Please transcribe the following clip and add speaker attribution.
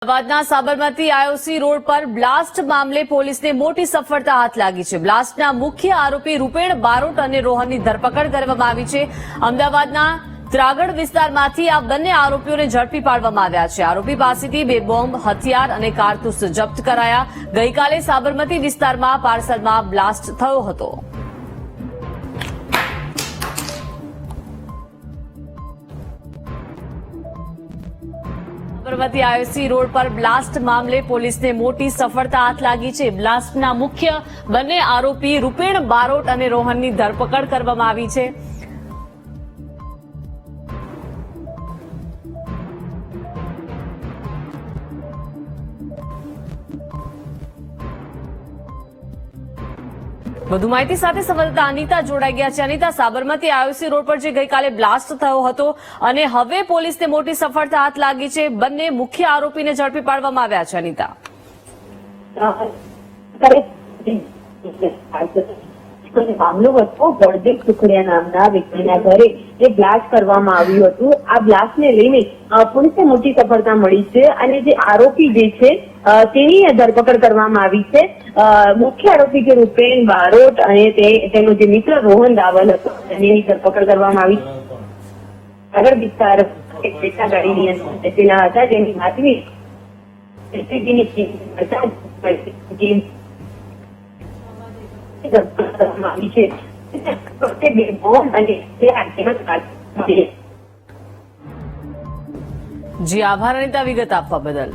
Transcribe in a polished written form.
Speaker 1: અમદાવાદના Sabarmati IOC road પર blast મામલે પોલીસને મોટી સફળતા હાથ લાગી છે। બ્લાસ્ટના મુખ્ય આરોપી રૂપેણ બારોટ અને રોહનની ધરપકડ કરવામાં આવી છે। અમદાવાદના ત્રાગડ વિસ્તારમાંથી આ બંને આરોપીઓને ઝડપી પાડવામાં આવ્યા છે। આરોપી પાસેથી 2 બોમ્બ, હથિયાર અને કારતૂસ જપ્ત કરાયા। ગઈકાલે સાબરમતી વિસ્તારમાં પાર્સલમાં બ્લાસ્ટ થયો હતો। સાબરમતી આઈઓસી રોડ પર બ્લાસ્ટ મામલે પોલીસને મોટી સફળતા હાથ લાગી છે। બ્લાસ્ટના મુખ્ય બંને આરોપી રૂપેણ બારોટ અને રોહનની ધરપકડ કરવામાં આવી છે। વધુ માહિતી સાથે સંવાદદાતા અનિતા જોડાઈ ગયા છે। અનિતા, સાબરમતી આઈઓસી રોડ પર જે ગઈકાલે બ્લાસ્ટ થયો હતો અને હવે પોલીસને મોટી સફળતા હાથ લાગી છે, બંને મુખ્ય આરોપીને ઝડપી પાડવામાં આવ્યા છે। અનિતા,
Speaker 2: મામલો હતો બળદેવ સુખડિયા નામના વ્યક્તિના ઘરે જે બ્લાસ્ટ કરવામાં આવ્યું હતું। આ બ્લાસ્ટને લઈને પોલીસને મોટી સફળતા મળી છે અને જે આરોપી જે છે તેની ધરપકડ કરવામાં આવી છે। મુખ્ય આરોપી જે રૂપેણ બારોટ અને તેનો જે મિત્ર રોહન દાવલ હતો તેની ધરપકડ કરવામાં આવી। આગળ વિસ્તાર એક પેટા ગાડી નિયંત્રણ હતા, જેની બાતમી આવી છે।
Speaker 1: જી આભાર અનિતા, વિગત આપવા બદલ।